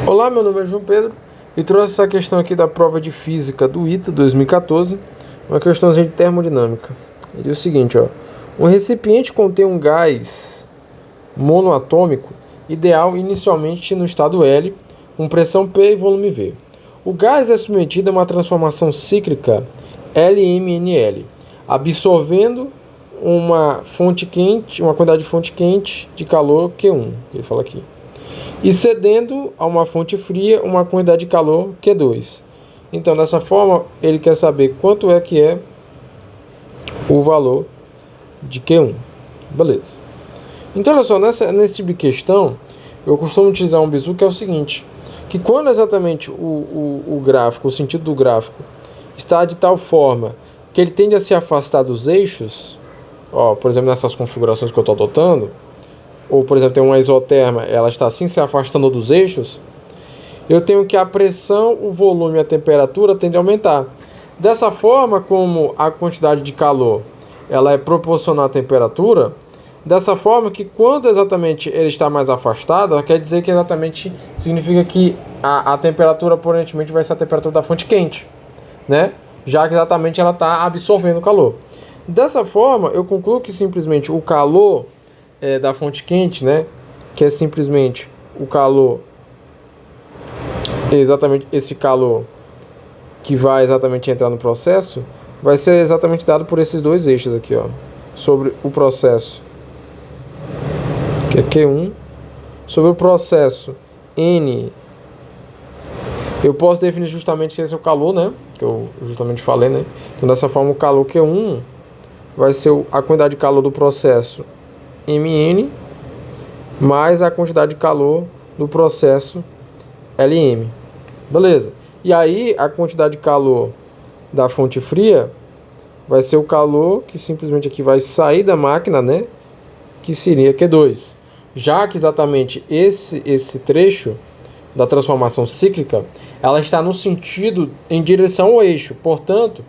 Olá, meu nome é João Pedro e trouxe essa questão aqui da prova de física do ITA 2014, uma questãozinha de termodinâmica. Ele diz o seguinte, ó: um recipiente contém um gás monoatômico ideal inicialmente no estado L, com pressão P e volume V. O gás é submetido a uma transformação cíclica LMNL, absorvendo uma quantidade de fonte quente de calor Q1, que ele fala aqui, e cedendo a uma fonte fria uma quantidade de calor Q2. Então, dessa forma, ele quer saber quanto é que é o valor de Q1. Beleza. Então, olha só, nesse tipo de questão, eu costumo utilizar um bizu que é o seguinte, que quando exatamente o gráfico, o sentido do gráfico, está de tal forma que ele tende a se afastar dos eixos, ó, por exemplo, nessas configurações que eu estou adotando, ou por exemplo tem uma isoterma, ela está assim se afastando dos eixos, eu tenho que a pressão, o volume e a temperatura tendem a aumentar. Dessa forma, como a quantidade de calor ela é proporcional à temperatura, dessa forma que quando exatamente ele está mais afastado, quer dizer que exatamente significa que a temperatura aparentemente vai ser a temperatura da fonte quente, né? Já que exatamente ela está absorvendo o calor. Dessa forma, eu concluo que simplesmente o calor da fonte quente, né, que é simplesmente o calor, exatamente esse calor que vai exatamente entrar no processo, vai ser exatamente dado por esses dois eixos aqui, ó, sobre o processo, que é Q1, sobre o processo N, eu posso definir justamente que esse é o calor, né, que eu justamente falei, né, então dessa forma o calor Q1 vai ser a quantidade de calor do processo Mn mais a quantidade de calor do processo Lm. Beleza. E aí a quantidade de calor da fonte fria vai ser o calor que simplesmente aqui vai sair da máquina, né? Que seria Q2. Já que exatamente esse trecho da transformação cíclica, ela está no sentido em direção ao eixo. Portanto,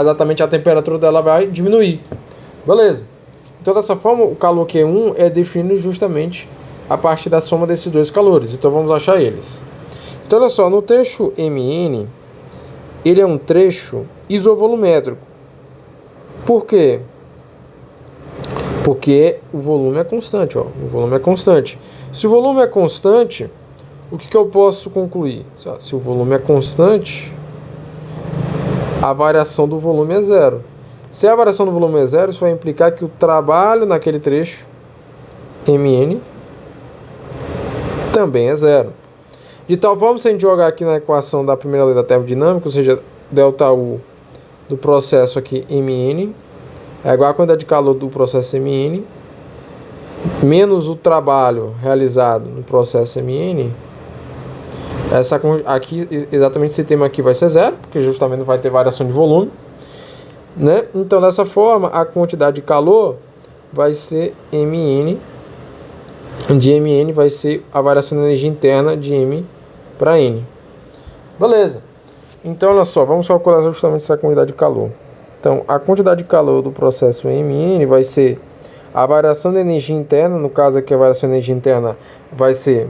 exatamente a temperatura dela vai diminuir. Beleza. Então, dessa forma, o calor Q1 é definido justamente a partir da soma desses dois calores. Então, vamos achar eles. Então, olha só, no trecho Mn, ele é um trecho isovolumétrico. Por quê? Porque o volume é constante, ó. O volume é constante. Se o volume é constante, o que eu posso concluir? Se o volume é constante, a variação do volume é zero. Se a variação do volume é zero, isso vai implicar que o trabalho naquele trecho, Mn, também é zero. De tal forma, se a gente jogar aqui na equação da primeira lei da termodinâmica, ou seja, ΔU do processo aqui Mn, é igual a quantidade de calor do processo Mn, menos o trabalho realizado no processo Mn, aqui, exatamente esse termo aqui vai ser zero, porque justamente não vai ter variação de volume, né? Então, dessa forma, a quantidade de calor vai ser Mn, de Mn vai ser a variação de energia interna de M para N. Beleza. Então, olha só, vamos calcular justamente essa quantidade de calor. Então, a quantidade de calor do processo Mn vai ser a variação de energia interna, no caso aqui a variação de energia interna vai ser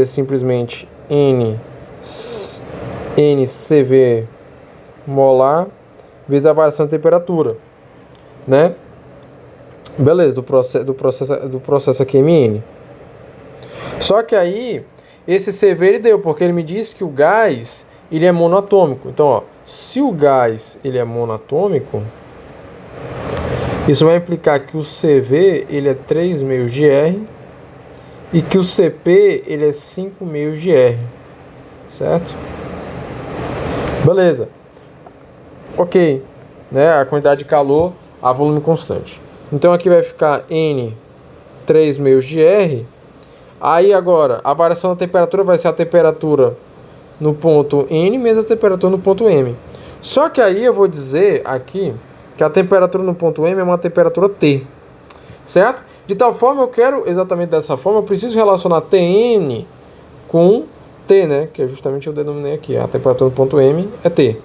simplesmente NCV molar vezes a variação de temperatura, né? Beleza, do processo aqui Mn. Só que aí esse CV ele deu, porque ele me disse que o gás ele é monoatômico. Então, ó, se o gás ele é monoatômico, isso vai implicar que o CV ele é 3 meios de R e que o CP ele é 5 meios de R, certo? Beleza. Ok, né? A quantidade de calor a volume constante. Então aqui vai ficar N 3 meios de R. Aí agora a variação da temperatura vai ser a temperatura no ponto N menos a temperatura no ponto M. Só que aí eu vou dizer aqui que a temperatura no ponto M é uma temperatura T, certo? De tal forma eu quero exatamente dessa forma, eu preciso relacionar Tn com T, né? Que é justamente eu denominei aqui, a temperatura no ponto M é T.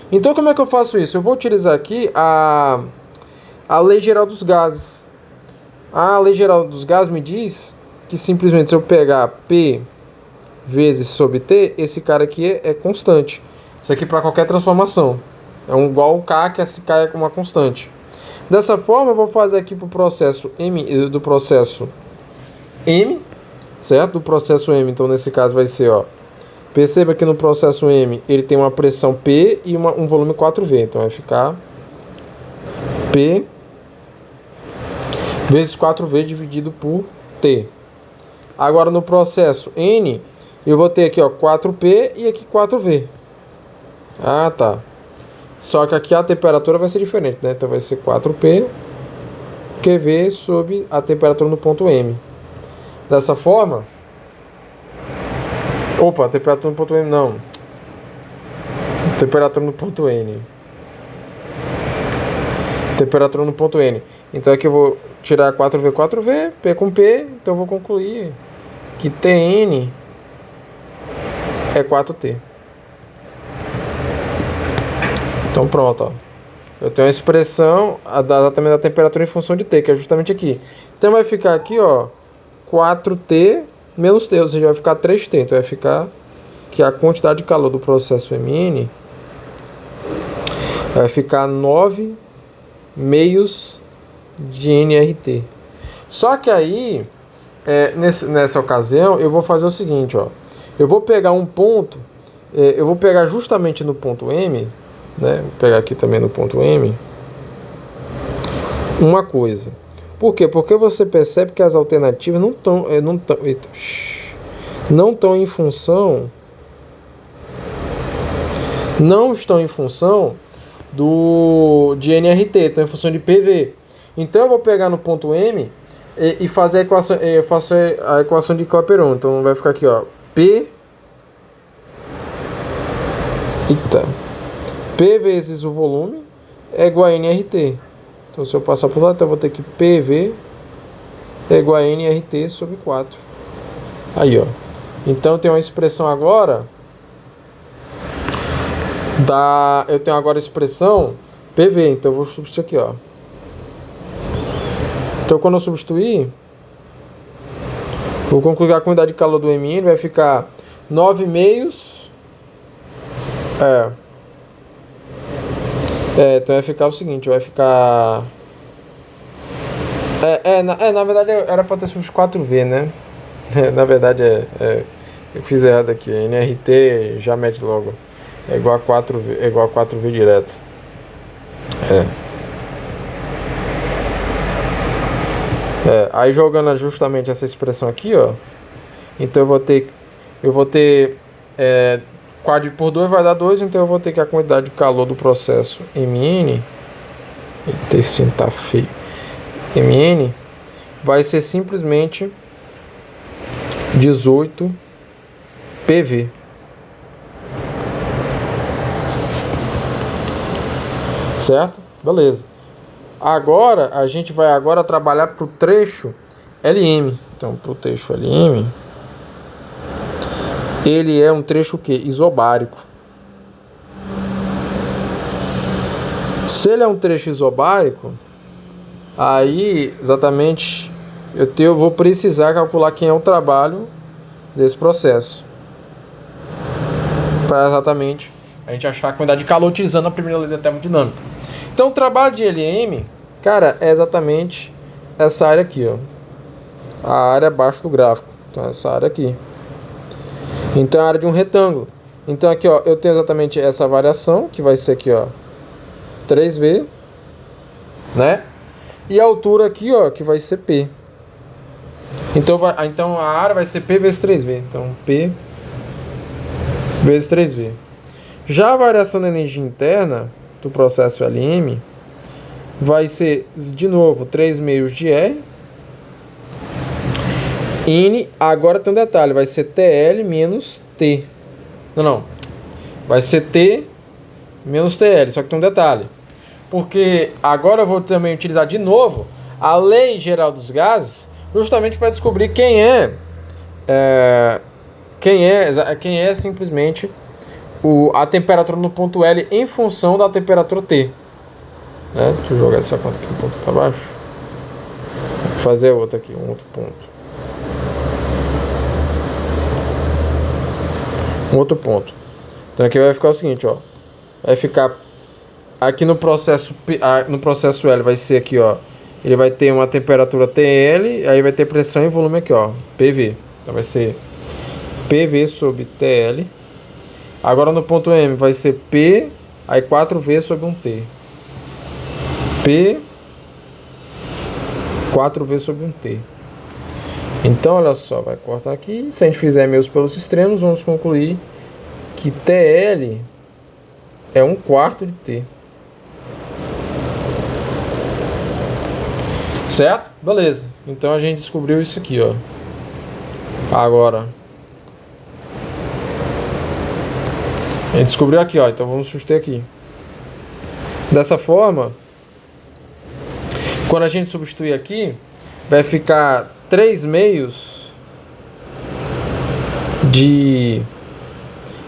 Então, como é que eu faço isso? Eu vou utilizar aqui a lei geral dos gases. A lei geral dos gases me diz que simplesmente se eu pegar P vezes sobre T, esse cara aqui é constante. Isso aqui para qualquer transformação. É um igual ao K, que esse K é uma constante. Dessa forma, eu vou fazer aqui para o processo M, do processo M, certo? Do processo M, então nesse caso vai ser, ó. Perceba que no processo M ele tem uma pressão P e um volume 4V. Então vai ficar P vezes 4V dividido por T. Agora no processo N, eu vou ter aqui, ó, 4P e aqui 4V. Ah, tá. Só que aqui a temperatura vai ser diferente, né? Então vai ser 4P QV sobre a temperatura no ponto M. Dessa forma... Opa, a temperatura no ponto M não. Temperatura no ponto N. Temperatura no ponto N. Então aqui eu vou tirar 4V, 4V, P com P. Então eu vou concluir que Tn é 4T. Então pronto, ó. Eu tenho a expressão exatamente da temperatura em função de T, que é justamente aqui. Então vai ficar aqui, ó, 4T menos T, ou seja, vai ficar 3T. Então vai ficar que a quantidade de calor do processo MN vai ficar 9 meios de nRT. Só que aí, nessa ocasião, eu vou fazer o seguinte, ó. Eu vou pegar um ponto, eu vou pegar justamente no ponto M, né? Vou pegar aqui também no ponto M, uma coisa. Por quê? Porque você percebe que as alternativas não estão em função, não estão em função de nRT, estão em função de PV. Então eu vou pegar no ponto M e fazer a equação, eu faço a equação de Clapeyron. Então vai ficar aqui, ó, P vezes o volume é igual a nRT. Então se eu passar por lá, então eu vou ter que PV é igual a nRT sobre 4. Aí, ó. Então tem uma expressão agora eu tenho agora a expressão PV, então eu vou substituir aqui, ó. Então quando eu substituir, vou concluir a quantidade de calor do MN vai ficar 9 meios. Então vai ficar o seguinte, vai ficar... na verdade era para ter sido 4V, né? Na verdade eu fiz errado aqui, nRT já mete logo. É igual a 4V, é igual a 4V direto. Aí jogando justamente essa expressão aqui, ó. Então eu vou ter 4 por 2 vai dar 2, então eu vou ter que a quantidade de calor do processo MN, eita, esse tá feio, MN vai ser simplesmente 18 PV. Certo? Beleza. Agora a gente vai trabalhar para o trecho LM. Então, para o trecho LM, ele é um trecho o quê? Isobárico. Se ele é um trecho isobárico, aí exatamente eu vou precisar calcular quem é o trabalho desse processo, para exatamente a gente achar a quantidade de calor utilizando a primeira lei da termodinâmica. Então o trabalho de LM, cara, é exatamente essa área aqui, ó. A área abaixo do gráfico. Então essa área aqui. Então é a área de um retângulo. Então aqui, ó, eu tenho exatamente essa variação, que vai ser aqui, ó, 3V, né? E a altura aqui, ó, que vai ser P. Então a área vai ser P vezes 3V. Então P vezes 3V. Já a variação da energia interna do processo LM vai ser, de novo, 3 meios de R. N, agora tem um detalhe, vai ser TL menos T. Não. Vai ser T menos TL, só que tem um detalhe. Porque agora eu vou também utilizar de novo a lei geral dos gases, justamente para descobrir quem é simplesmente a temperatura no ponto L em função da temperatura T. Né? Deixa eu jogar essa conta aqui um pouco para baixo. Vou fazer outra aqui, um outro ponto. outro ponto. Então aqui vai ficar o seguinte, ó. Vai ficar aqui no processo L vai ser aqui, ó. Ele vai ter uma temperatura TL, aí vai ter pressão e volume aqui, ó, PV. Então vai ser PV sobre TL. Agora no ponto M vai ser P, aí 4V sobre 1T. P 4V sobre 1T. Então, olha só, vai cortar aqui. Se a gente fizer meus pelos extremos, vamos concluir que TL é 1/4 de T. Certo? Beleza. Então a gente descobriu isso aqui, ó. Agora a gente descobriu aqui, ó. Então vamos substituir aqui. Dessa forma, quando a gente substituir aqui, vai ficar 3/2 de...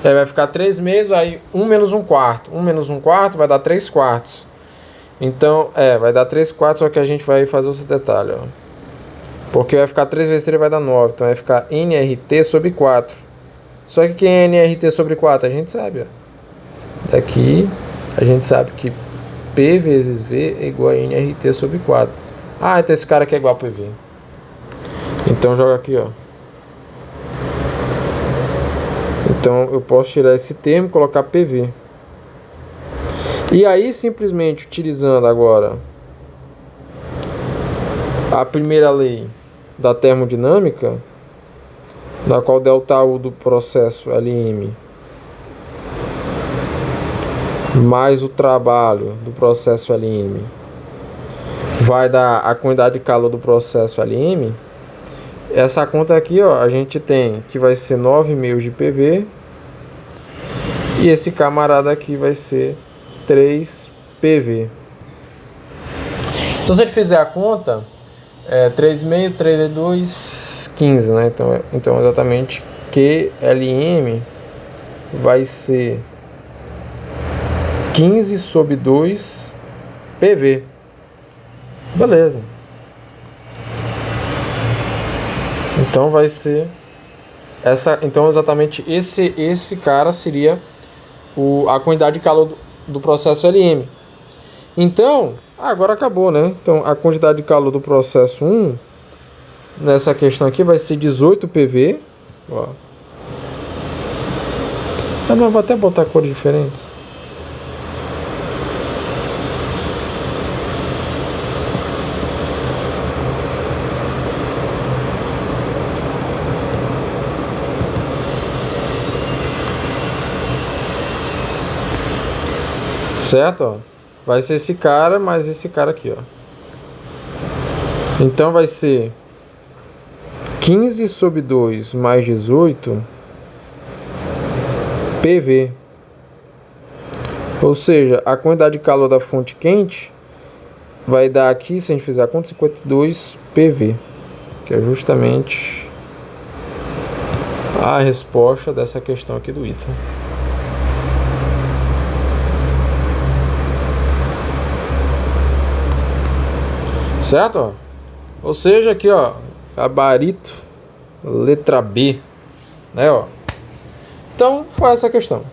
vai ficar 3/2, aí 1 menos 1/4. 1 menos 1/4 vai dar 3/4. Então, vai dar 3/4, só que a gente vai fazer esse detalhe, ó. Porque vai ficar 3 vezes 3 vai dar 9. Então vai ficar nRT sobre 4. Só que quem é nRT sobre 4? A gente sabe, ó. Daqui, a gente sabe que P vezes V é igual a nRT sobre 4. Ah, então esse cara aqui é igual a PV. Então joga aqui, ó. Então eu posso tirar esse termo e colocar PV. E aí simplesmente utilizando agora a primeira lei da termodinâmica, na qual ΔU do processo LM mais o trabalho do processo LM vai dar a quantidade de calor do processo LM. Essa conta aqui, ó, a gente tem que vai ser 9,5 de PV e esse camarada aqui vai ser 3 PV. Então se a gente fizer a conta, 3,5, 3 vezes 2, 15, né? Então exatamente QLM vai ser 15 sobre 2 PV. Beleza. Então vai ser então exatamente esse cara seria a quantidade de calor do processo LM. Então, agora acabou, né? Então, a quantidade de calor do processo 1, nessa questão aqui, vai ser 18 PV. Ó. Não, vou até botar cores diferentes. Certo? Ó. Vai ser esse cara mais esse cara aqui, ó. Então vai ser 15 sobre 2 mais 18 PV. Ou seja, a quantidade de calor da fonte quente vai dar aqui, se a gente fizer a conta, 52 PV. Que é justamente a resposta dessa questão aqui do item. Certo? Ó? Ou seja, aqui, ó, gabarito, letra B, né, ó. Então, foi essa a questão.